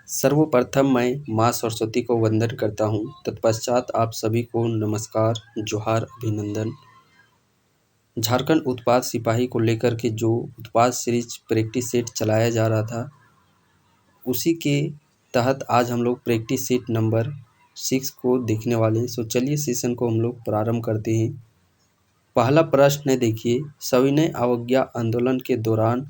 सर्वप्रथम मैं माँ सरस्वती को वंदन करता हूँ। तत्पश्चात आप सभी को नमस्कार, जोहार, अभिनंदन। झारखंड उत्पाद सिपाही को लेकर के जो उत्पाद सीरीज प्रैक्टिस सेट चलाया जा रहा था, उसी के तहत आज हम लोग प्रैक्टिस सेट नंबर 6 को देखने वाले हैं। चलिए सेशन को हम लोग प्रारंभ करते हैं। पहला प्रश्न है, देखिए, सविनय अवज्ञा आंदोलन के दौरान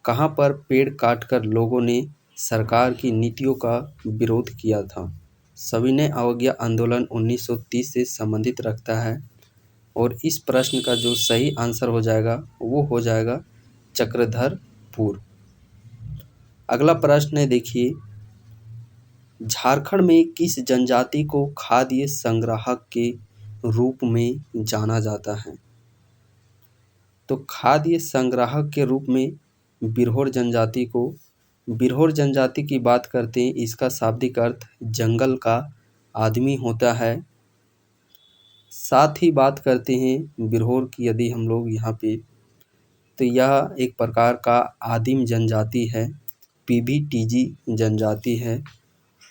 कहाँ पर पेड़ काटकर लोगों ने सरकार की नीतियों का विरोध किया था? सविनय अवज्ञा आंदोलन 1930 से संबंधित रखता है और इस प्रश्न का जो सही आंसर हो जाएगा वो हो जाएगा चक्रधरपुर। अगला प्रश्न है, देखिए, झारखंड में किस जनजाति को खाद्य संग्राहक के रूप में जाना जाता है? तो खाद्य संग्राहक के रूप में बिरहोर जनजाति की बात करते हैं। इसका शाब्दिक अर्थ जंगल का आदमी होता है। साथ ही बात करते हैं बिरहोर की, यदि हम लोग यहाँ पे, तो यह एक प्रकार का आदिम जनजाति है, पीबीटीजी जनजाति है।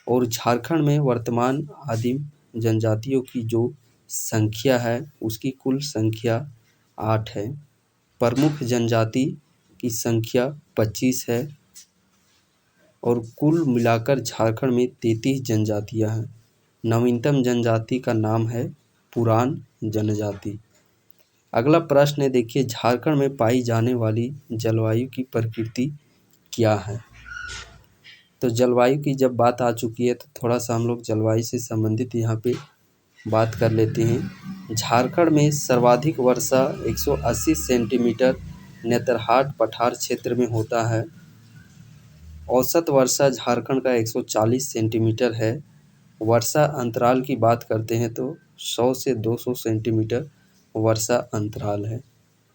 और झारखंड में वर्तमान आदिम जनजातियों की जो संख्या है उसकी कुल संख्या 8 है। प्रमुख जनजाति की संख्या 25 है और कुल मिलाकर झारखंड में 33 जनजातियां हैं। नवीनतम जनजाति का नाम है पुरान जनजाति। अगला प्रश्न है, देखिए, झारखंड में पाई जाने वाली जलवायु की प्रकृति क्या है? तो जलवायु की जब बात आ चुकी है तो थोड़ा सा हम लोग जलवायु से संबंधित यहाँ पे बात कर लेते हैं। झारखंड में सर्वाधिक वर्षा 180 सेंटीमीटर नेतरहाट पठार क्षेत्र में होता है। औसत वर्षा झारखंड का 140 सेंटीमीटर है। वर्षा अंतराल की बात करते हैं तो 100 से 200 सेंटीमीटर वर्षा अंतराल है।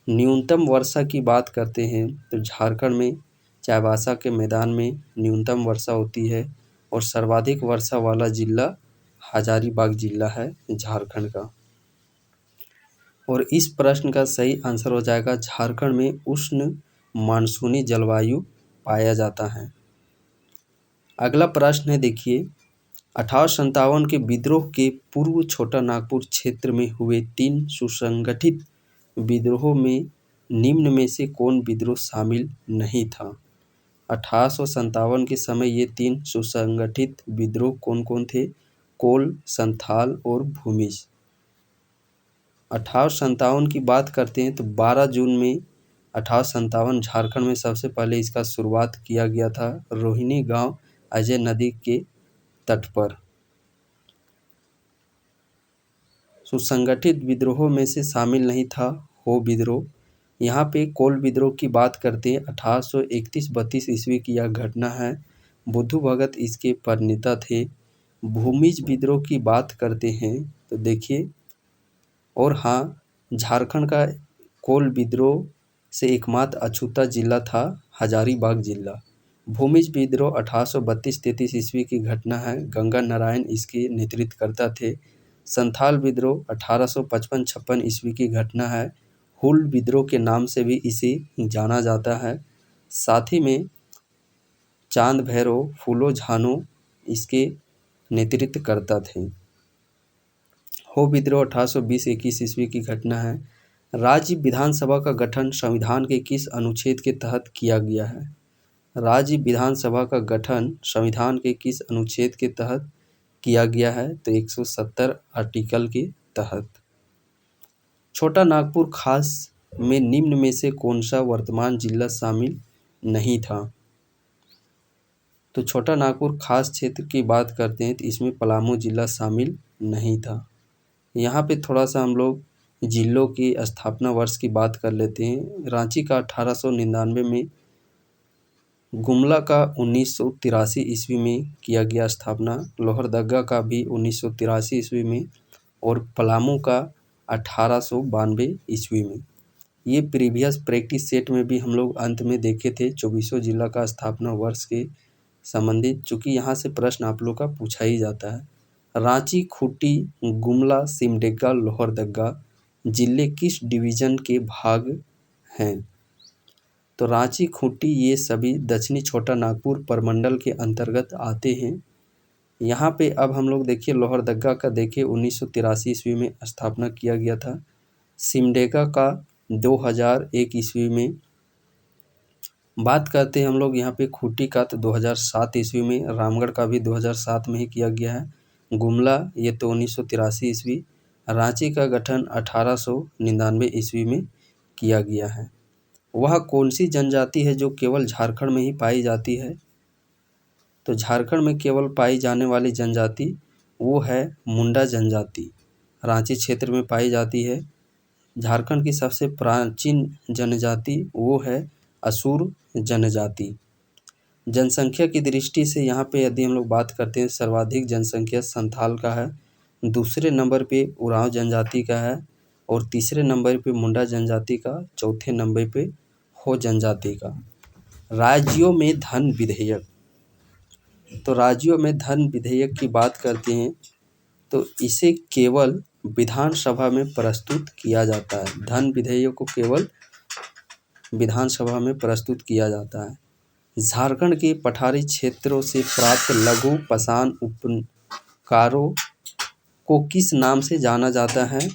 न्यूनतम वर्षा की बात करते हैं तो झारखंड में चाईबासा के मैदान में न्यूनतम वर्षा होती है और सर्वाधिक वर्षा वाला जिला हजारीबाग जिला है झारखंड का। और इस प्रश्न का सही आंसर हो जाएगा झारखंड में उष्ण मानसूनी जलवायु पाया जाता है। अगला प्रश्न है, देखिए, 1857 के विद्रोह के पूर्व छोटा नागपुर क्षेत्र में हुए 3 सुसंगठित विद्रोहों में निम्न में से कौन विद्रोह शामिल नहीं था? 1857 के समय ये 3 सुसंगठित विद्रोह कौन कौन थे? कोल, संथाल और भूमिज। 1857 की बात करते हैं तो 12 जून में 1857 झारखंड में सबसे पहले इसका शुरुआत किया गया था, रोहिणी गांव अजय नदी के तट पर। सुसंगठित विद्रोहों में से शामिल नहीं था हो विद्रोह। यहाँ पे कोल विद्रोह की बात करते हैं, 1831-32 ईस्वी की यह घटना है। बुद्धू भगत इसके प्रणेता थे। भूमिज विद्रोह की बात करते हैं तो देखिए, और हाँ, झारखंड का कोल विद्रोह से एकमात्र अछूता जिला था हजारीबाग जिला। भूमिज विद्रोह 1832-33 ईस्वी की घटना है। गंगा नारायण इसके नेतृत्व करता थे। संथाल विद्रोह 1855-56 ईस्वी की घटना है। हुल विद्रोह के नाम से भी इसे जाना जाता है। साथ ही में चांद भैरव फूलो झानो इसके नेतृत्व करता थे। हो विद्रोह 1820-21 ईस्वी की घटना है। राज्य विधानसभा का गठन संविधान के किस अनुच्छेद के तहत किया गया है? राज्य विधानसभा का गठन संविधान के किस अनुच्छेद के तहत किया गया है? तो 170 आर्टिकल के तहत। छोटा नागपुर खास में निम्न में से कौन सा वर्तमान जिला शामिल नहीं था? तो छोटा नागपुर खास क्षेत्र की बात करते हैं तो इसमें पलामू जिला शामिल नहीं था। यहाँ पे थोड़ा सा हम लोग जिलों की स्थापना वर्ष की बात कर लेते हैं। रांची का 1899 में, गुमला का 1983 ईस्वी में किया गया स्थापना, लोहरदगा का भी 1983 ईस्वी में और पलामू का 1892 ईस्वी में। ये प्रीवियस प्रैक्टिस सेट में भी हम लोग अंत में देखे थे 24 जिला का स्थापना वर्ष के संबंधित, चूँकि यहाँ से प्रश्न आप लोग का पूछा ही जाता है। रांची, खूंटी, गुमला, सिमडेगा, लोहरदगा जिले किस डिवीजन के भाग हैं? तो रांची, खूंटी ये सभी दक्षिणी छोटा नागपुर प्रमंडल के अंतर्गत आते हैं। यहाँ पे अब हम लोग देखिए लोहरदगा का देखिए 1983 ईस्वी में स्थापना किया गया था। सिमडेगा का 2001 ईस्वी में। बात करते हैं हम लोग यहाँ पे खूंटी का तो 2007 ईस्वी में, रामगढ़ का भी 2007 में ही किया गया है। गुमला ये तो 1983 ईस्वी। रांची का गठन 1899 ईस्वी में किया गया है। वह कौन सी जनजाति है जो केवल झारखंड में ही पाई जाती है? तो झारखंड में केवल पाई जाने वाली जनजाति वो है मुंडा जनजाति, रांची क्षेत्र में पाई जाती है। झारखंड की सबसे प्राचीन जनजाति वो है असुर जनजाति। जनसंख्या की दृष्टि से यहाँ पे यदि हम लोग बात करते हैं, सर्वाधिक जनसंख्या संथाल का है, दूसरे नंबर पे उरांव जनजाति का है और तीसरे नंबर पे मुंडा जनजाति का, चौथे नंबर पे हो जनजाति का। राज्यों में धन विधेयक, तो राज्यों में धन विधेयक की बात करते हैं तो इसे केवल विधानसभा में प्रस्तुत किया जाता है। धन विधेयक को केवल विधानसभा में प्रस्तुत किया जाता है। झारखंड के पठारी क्षेत्रों से प्राप्त लघु पाषाण उपकरणों को किस नाम से जाना जाता है?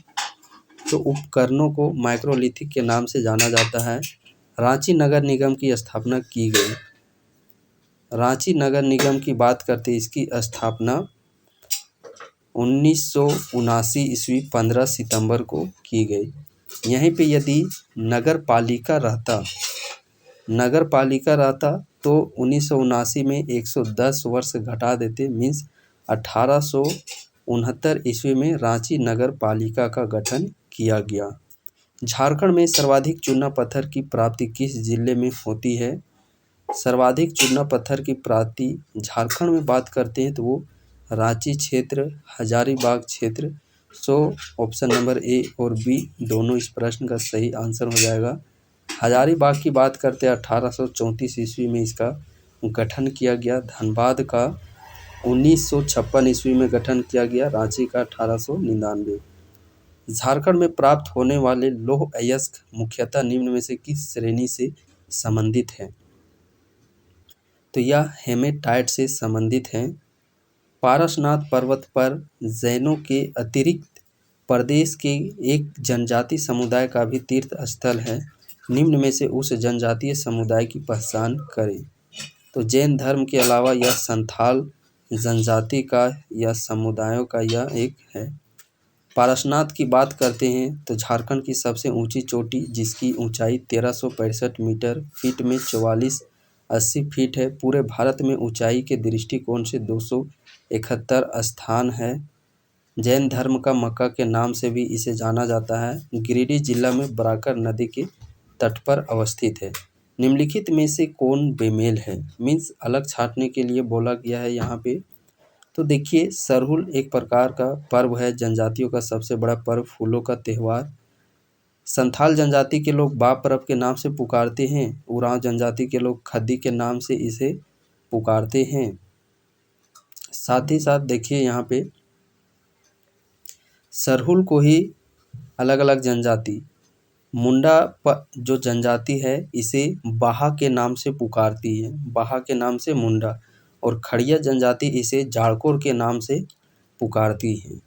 तो उपकरणों को माइक्रोलिथिक के नाम से जाना जाता है। रांची नगर निगम की स्थापना की गई। रांची नगर निगम की बात करते हैं, इसकी स्थापना 1979 ईस्वी 15 सितंबर को की गई। यहीं पे यदि नगर पालिका रहता तो 1979 में 110 वर्ष घटा देते, मीन्स 1869 ईस्वी में रांची नगर पालिका का गठन किया गया। झारखंड में सर्वाधिक चूना पत्थर की प्राप्ति किस जिले में होती है? सर्वाधिक चूना पत्थर की प्राप्ति झारखंड में बात करते हैं तो वो रांची क्षेत्र, हजारीबाग क्षेत्र। सो ऑप्शन नंबर ए और बी दोनों इस प्रश्न का सही आंसर हो जाएगा। हजारीबाग की बात करते हैं 1834 ईस्वी में इसका गठन किया गया। धनबाद का 1956 ईस्वी में गठन किया गया। रांची का 1899। झारखंड में प्राप्त होने वाले लौह अयस्क मुख्यतः निम्न में से किस श्रेणी से संबंधित है? तो यह हेमेटाइट से संबंधित है। पारसनाथ पर्वत पर जैनों के अतिरिक्त प्रदेश के एक जनजाति समुदाय का भी तीर्थ स्थल है। निम्न में से उस जनजातीय समुदाय की पहचान करें। तो जैन धर्म के अलावा यह संथाल जनजाति का या समुदायों का यह एक है। पारसनाथ की बात करते हैं तो झारखंड की सबसे ऊंची चोटी जिसकी ऊंचाई 1365 मीटर, फीट में 4480 फीट है। पूरे भारत में ऊंचाई के दृष्टिकोण से 271 स्थान है। जैन धर्म का मक्का के नाम से भी इसे जाना जाता है। गिरिडीह जिला में बराकर नदी के तट पर अवस्थित है। निम्नलिखित में से कौन बेमेल है? मीन्स अलग छांटने के लिए बोला गया है यहाँ पे। तो देखिए सरहुल एक प्रकार का पर्व है, जनजातियों का सबसे बड़ा पर्व, फूलों का त्यौहार। संथाल जनजाति के लोग बाप पर्व के नाम से पुकारते हैं। उरांव जनजाति के लोग खद्दी के नाम से इसे पुकारते हैं। साथ ही साथ देखिए यहाँ पे सरहुल को ही अलग अलग जनजाति, मुंडा जो जनजाति है इसे बाहा के नाम से पुकारती है, बाहा के नाम से मुंडा, और खड़िया जनजाति इसे जाड़कोर के नाम से पुकारती है।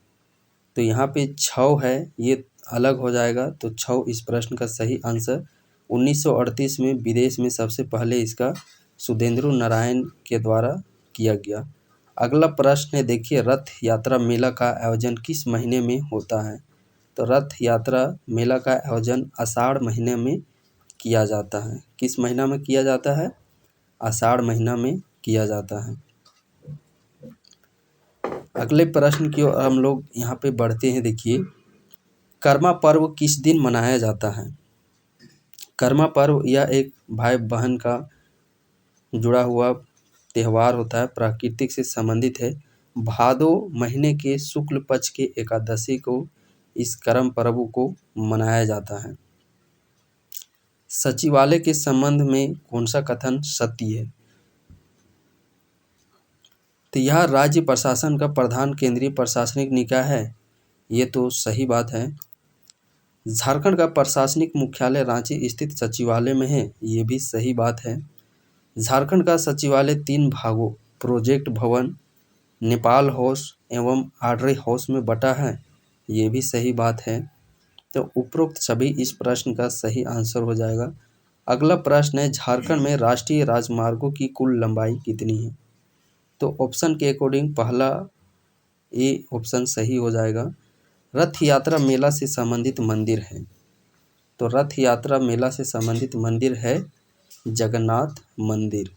तो यहाँ पे छौ है, ये अलग हो जाएगा। तो छौ इस प्रश्न का सही आंसर। 1938 में विदेश में सबसे पहले इसका सुधेंद्र नारायण के द्वारा किया गया। अगला प्रश्न है देखिए, रथ यात्रा मेला का आयोजन किस महीने में होता है? तो रथ यात्रा मेला का आयोजन आषाढ़ महीने में किया जाता है। किस महीना में किया जाता है? आषाढ़ महीना में किया जाता है। अगले प्रश्न की ओर हम लोग यहाँ पे बढ़ते हैं। देखिए, कर्मा पर्व किस दिन मनाया जाता है? कर्मा पर्व यह एक भाई बहन का जुड़ा हुआ त्यौहार होता है, प्राकृतिक से संबंधित है। भादो महीने के शुक्ल पक्ष के एकादशी को इस कर्म पर्व को मनाया जाता है। सचिवालय के संबंध में कौन सा कथन सत्य है? तो यह राज्य प्रशासन का प्रधान केंद्रीय प्रशासनिक निकाय है। ये तो सही बात है। झारखंड का प्रशासनिक मुख्यालय रांची स्थित सचिवालय में है, ये भी सही बात है। झारखंड का सचिवालय 3 भागों प्रोजेक्ट भवन, नेपाल हाउस एवं आर्डरे हाउस में बटा है, ये भी सही बात है। तो उपरोक्त सभी इस प्रश्न का सही आंसर हो जाएगा। अगला प्रश्न है, झारखंड में राष्ट्रीय राजमार्गों की कुल लंबाई कितनी है? तो ऑप्शन के अकॉर्डिंग पहला ए ऑप्शन सही हो जाएगा। रथ यात्रा मेला से संबंधित मंदिर है, तो रथ यात्रा मेला से संबंधित मंदिर है जगन्नाथ मंदिर।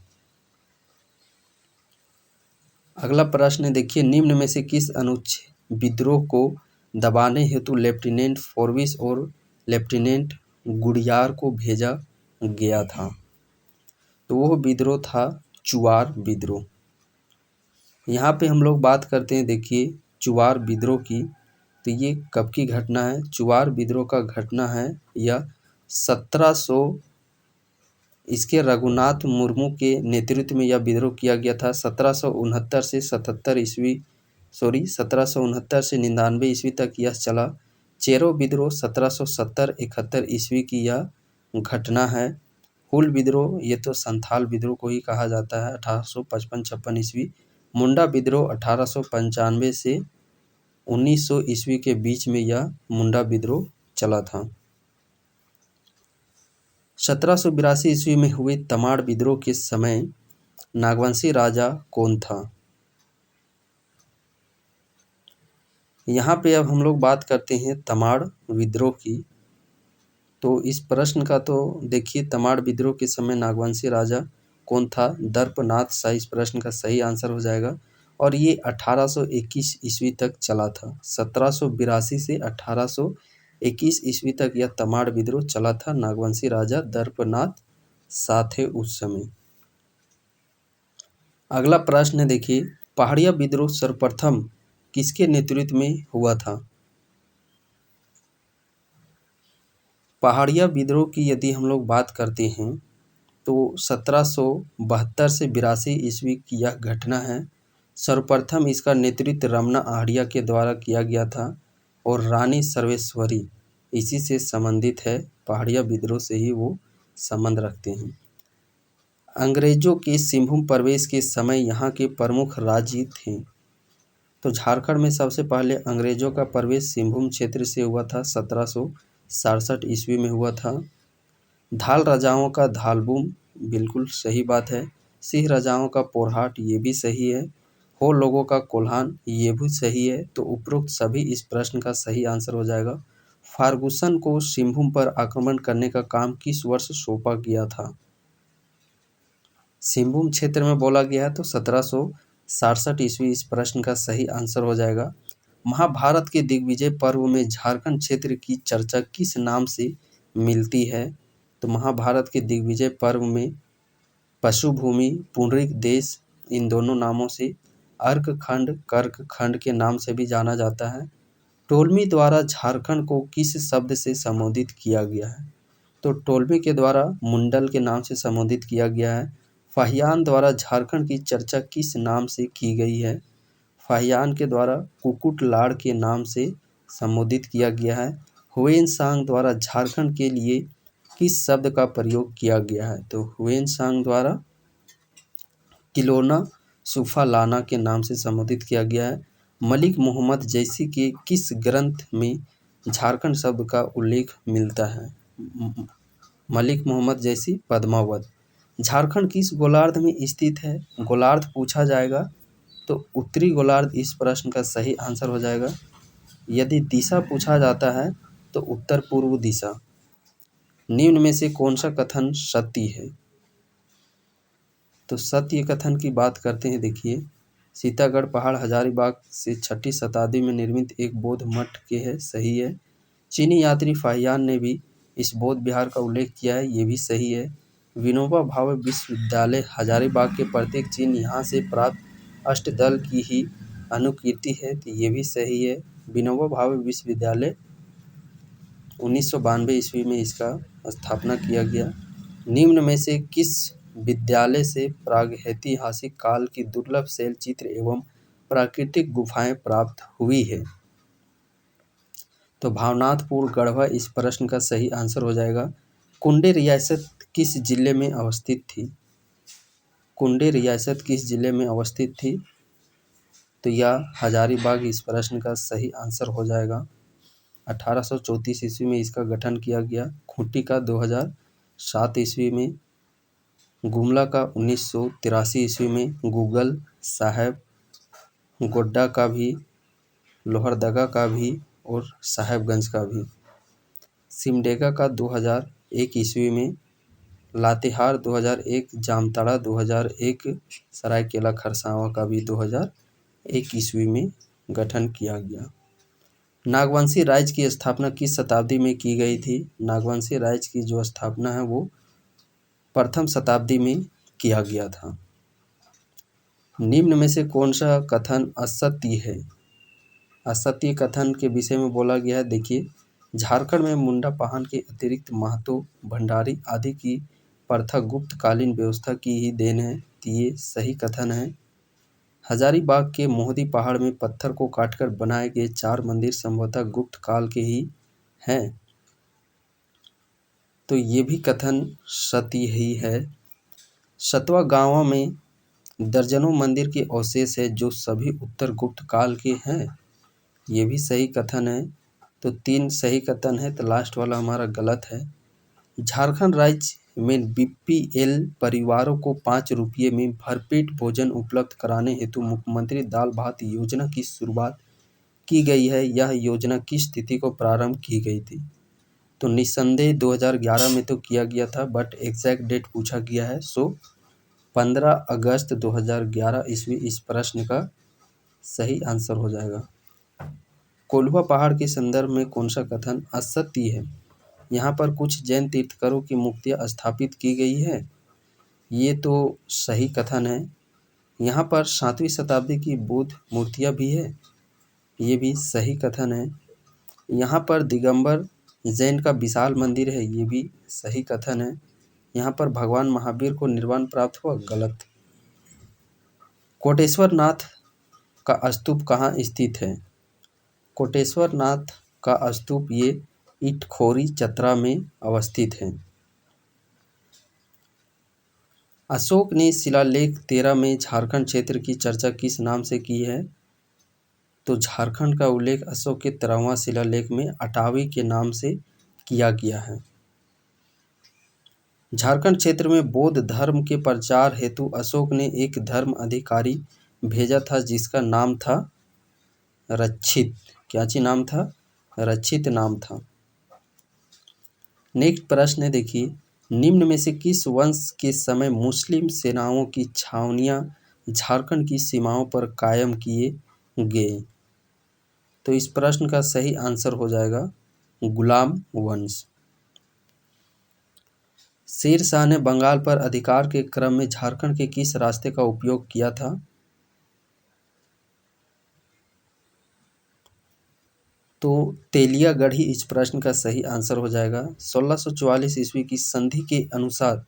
अगला प्रश्न देखिए, निम्न में से किस अनुच्छेद विद्रोह को दबाने हेतु लेफ्टिनेंट फॉरविस और लेफ्टिनेंट गुडियार को भेजा गया था? तो वह विद्रोह था चुआर विद्रोह। यहाँ पे हम लोग बात करते हैं, देखिए चुआर विद्रोह की, तो ये कब की घटना है? चुआर विद्रोह का घटना है यह 1700 इसके रघुनाथ मुर्मू के नेतृत्व में यह विद्रोह किया गया था। 1769 से 77 ईस्वी 1769 से 99 ईस्वी तक यह चला। चेरो विद्रोह 1770-71 ईस्वी की यह घटना है। हुल विद्रोह ये तो संथाल विद्रोह को ही कहा जाता है, 1855-56 ईस्वी। मुंडा विद्रोह 1895 से 1900 ईस्वी के बीच में यह मुंडा विद्रोह चला था। 1782 ईस्वी में हुए तमाड़ विद्रोह के समय नागवंशी राजा कौन था? यहाँ पे अब हम लोग बात करते हैं तमाड़ विद्रोह की। तो इस प्रश्न का तो देखिए, तमाड़ विद्रोह के समय नागवंशी राजा कौन था? दर्पनाथ शाह इस प्रश्न का सही आंसर हो जाएगा। और ये 1821 ईस्वी तक चला था। 1782 से 1821 ईस्वी तक यह तमाड़ विद्रोह चला था। नागवंशी राजा दर्पनाथ शाह थे उस समय। अगला प्रश्न है, देखिए पहाड़िया विद्रोह सर्वप्रथम किसके नेतृत्व में हुआ था? पहाड़िया विद्रोह की यदि हम लोग बात करते हैं तो 1772 से 82 ईस्वी की यह घटना है। सर्वप्रथम इसका नेतृत्व रमना आहड़िया के द्वारा किया गया था और रानी सर्वेश्वरी इसी से संबंधित है। पहाड़िया विद्रोह से ही वो संबंध रखते हैं। अंग्रेजों के सिंहभूम प्रवेश के समय यहाँ के प्रमुख राज्य थे। तो झारखंड में सबसे पहले अंग्रेजों का प्रवेश सिंहभूम क्षेत्र से हुआ था, 1767 ईस्वी में हुआ था। धाल राजाओं का धालबूम बिल्कुल सही बात है। सिंह राजाओं का पोरहाट ये भी सही है। हो लोगों का कोल्हान ये भी सही है। तो उपरोक्त सभी इस प्रश्न का सही आंसर हो जाएगा। फार्गुसन को सिंहभूम पर आक्रमण करने का काम किस वर्ष सौंपा गया था? सिंहभूम क्षेत्र में बोला गया है तो 1767 ईस्वी इस प्रश्न का सही आंसर हो जाएगा। महाभारत के दिग्विजय पर्व में झारखंड क्षेत्र की चर्चा किस नाम से मिलती है? तो महाभारत के दिग्विजय पर्व में पशुभूमि, पुंडरीक देश इन दोनों नामों से, अर्क खंड, कर्क खंड के नाम से भी जाना जाता है। टोलमी द्वारा झारखंड को किस शब्द से संबोधित किया गया है? तो टोलमी के द्वारा मुंडल के नाम से संबोधित किया गया है। फाहियान द्वारा झारखंड की चर्चा किस नाम से की गई है? फाहियान के द्वारा कुकुट लाड़ के नाम से संबोधित किया गया है। हुएन सांग द्वारा झारखंड के लिए किस शब्द का प्रयोग किया गया है? तो हुएन सांग द्वारा किलोना सूफा लाना के नाम से संबोधित किया गया है। मलिक मोहम्मद जैसी के किस ग्रंथ में झारखंड शब्द का उल्लेख मिलता है? मलिक मोहम्मद जैसी पद्मावत। झारखंड किस गोलार्ध में स्थित है? गोलार्ध पूछा जाएगा तो उत्तरी गोलार्ध इस प्रश्न का सही आंसर हो जाएगा। यदि दिशा पूछा जाता है तो उत्तर पूर्व दिशा। निम्न में से कौन सा कथन सत्य है? तो सत्य कथन की बात करते हैं, देखिए सीतागढ़ पहाड़ हजारीबाग से 6ठी शताब्दी में निर्मित एक बौद्ध मठ के है, सही है। चीनी यात्री फाहियान ने भी इस बौद्ध विहार का उल्लेख किया है, ये भी सही है। विनोबा भावे विश्वविद्यालय हजारीबाग के प्रत्येक चिन्ह यहाँ से प्राप्त अष्टदल की ही अनुकीर्ति है, तो ये भी सही है। विनोबा भावे विश्वविद्यालय 1992 ईस्वी में इसका स्थापना किया गया। निम्न में से किस विद्यालय से प्रागैतिहासिक काल की दुर्लभ शैल चित्र एवं प्राकृतिक गुफाएं प्राप्त हुई है? तो भावनाथपुर गढ़वा इस प्रश्न का सही आंसर हो जाएगा। कुंडे रियासत किस जिले में अवस्थित थी? कुंडे रियासत किस जिले में अवस्थित थी? तो यह हजारीबाग इस प्रश्न का सही आंसर हो जाएगा। 1834 ईस्वी में इसका गठन किया गया। खूंटी का 2007 ईस्वी में, गुमला का 1983 ईस्वी में, गूगल साहेब गोड्डा का भी, लोहरदगा का भी और साहेबगंज का भी, सिमडेगा का 2001 ईस्वी में, लातेहार 2001, जामताड़ा 2001, सरायकेला खरसावां का भी 2001 ईस्वी में गठन किया गया। नागवंशी राज्य की स्थापना किस शताब्दी में की गई थी? नागवंशी राज्य की जो स्थापना है वो प्रथम शताब्दी में किया गया था। निम्न में से कौन सा कथन असत्य है? असत्य कथन के विषय में बोला गया है। देखिए, झारखंड में मुंडा पाहन के अतिरिक्त महतो, भंडारी आदि की प्रथा गुप्तकालीन व्यवस्था की ही देन है। तो ये सही कथन है। हजारीबाग के मोहदी पहाड़ में पत्थर को काटकर बनाए गए 4 मंदिर संभवतः गुप्त काल के ही हैं। तो ये भी कथन सत्य ही है। सतवा गाँव में दर्जनों मंदिर के अवशेष है जो सभी उत्तर गुप्त काल के हैं। ये भी सही कथन है। तो 3 सही कथन है, तो लास्ट वाला हमारा गलत है। झारखंड राज्य में बीपीएल परिवारों को 5 रुपये में भरपेट भोजन उपलब्ध कराने हेतु मुख्यमंत्री दाल भात योजना की शुरुआत की गई है। यह योजना किस तिथि को प्रारंभ की गई थी? तो निस्संदेह 2011 में तो किया गया था, बट एग्जैक्ट डेट पूछा गया है। सो 15 अगस्त 2011 ईस्वी इस प्रश्न का सही आंसर हो जाएगा। कोल्हुआ पहाड़ के संदर्भ में कौन सा कथन असत्य है? यहाँ पर कुछ जैन तीर्थंकरों की मूर्तियाँ स्थापित की गई है। ये तो सही कथन है। यहाँ पर 7वीं शताब्दी की बुद्ध मूर्तियाँ भी है। ये भी सही कथन है। यहाँ पर दिगंबर जैन का विशाल मंदिर है। ये भी सही कथन है। यहाँ पर भगवान महावीर को निर्वाण प्राप्त हुआ। गलत। कोटेश्वर नाथ का स्तूप कहाँ स्थित है? कोटेश्वर नाथ का स्तूप ये इटखोरी चतरा में अवस्थित है। अशोक ने शिलालेख 13 में झारखंड क्षेत्र की चर्चा किस नाम से की है? तो झारखंड का उल्लेख अशोक के 13वां शिलालेख में अटावी के नाम से किया गया है। झारखंड क्षेत्र में बौद्ध धर्म के प्रचार हेतु अशोक ने एक धर्म अधिकारी भेजा था जिसका नाम था रक्षित। क्या ची नाम था? रक्षित नाम था। नेक्स्ट प्रश्न है, देखिए, निम्न में से किस वंश के समय मुस्लिम सेनाओं की छावनियां झारखंड की सीमाओं पर कायम किए गए? तो इस प्रश्न का सही आंसर हो जाएगा गुलाम वंश। शेर शाह ने बंगाल पर अधिकार के क्रम में झारखंड के किस रास्ते का उपयोग किया था? तो तेलियागढ़ी इस प्रश्न का सही आंसर हो जाएगा। 1644 ईस्वी की संधि के अनुसार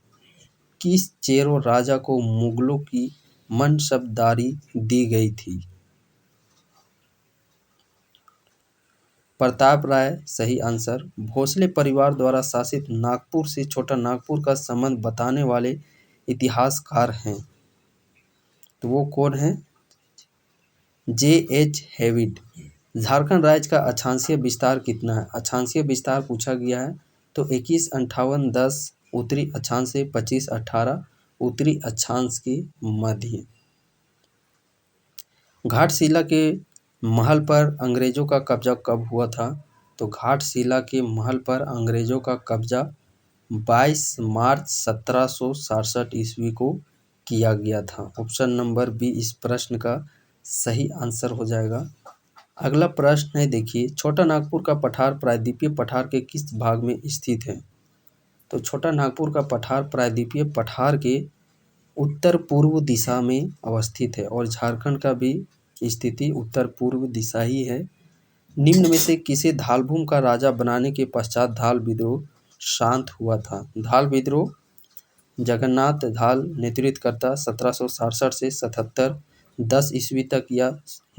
किस चेरो राजा को मुगलों की मनसबदारी दी गई थी? प्रताप राय सही आंसर। भोसले परिवार द्वारा शासित नागपुर से छोटा नागपुर का संबंध बताने वाले इतिहासकार हैं। तो वो कौन है? J.H. हेविड। झारखंड राज्य का अक्षांशीय विस्तार कितना है? अक्षांशीय विस्तार पूछा गया है। तो 21, 58, 10 उत्तरी अक्षांश से 25, 18 उत्तरी अक्षांश के मध्य। घाटशिला के महल पर अंग्रेजों का कब्जा कब हुआ था? तो घाटशिला के महल पर अंग्रेजों का कब्जा 22 मार्च 1767 ईस्वी को किया गया था। ऑप्शन नंबर बी इस प्रश्न का सही आंसर हो जाएगा। अगला प्रश्न है, देखिए, छोटा नागपुर का पठार प्रायद्वीपीय पठार के किस भाग में स्थित है? तो छोटा नागपुर का पठार प्रायद्वीपीय पठार के उत्तर पूर्व दिशा में अवस्थित है और झारखंड का भी स्थिति उत्तर पूर्व दिशा ही है। निम्न में से किसे धालभूम का राजा बनाने के पश्चात धाल विद्रोह शांत हुआ था? धाल विद्रोह जगन्नाथ धाल नेतृत्व करता 1767 से 77 10 ईस्वी तक या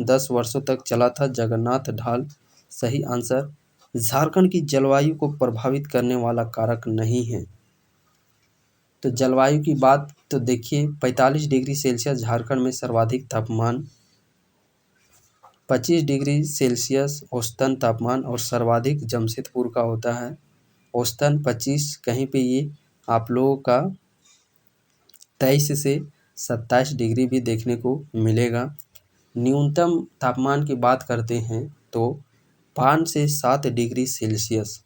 10 वर्षों तक चला था। जगन्नाथ ढाल सही आंसर। झारखंड की जलवायु को प्रभावित करने वाला कारक नहीं है। तो जलवायु की बात तो देखिए 45 डिग्री सेल्सियस झारखंड में सर्वाधिक तापमान, 25 डिग्री सेल्सियस औसतन तापमान और सर्वाधिक जमशेदपुर का होता है। औसतन 25, कहीं पे ये आप लोगों का 23 से 27 डिग्री भी देखने को मिलेगा। न्यूनतम तापमान की बात करते हैं तो 5 से 7 degree Celsius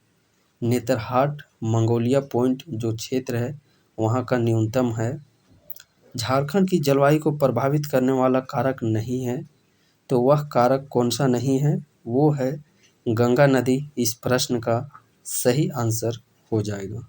Netarhat Mongolia point जो क्षेत्र है वहाँ का न्यूनतम है। झारखंड की जलवायु को प्रभावित करने वाला कारक नहीं है, तो वह कारक कौन सा नहीं है, वो है गंगा नदी। इस प्रश्न का सही आंसर हो जाएगा।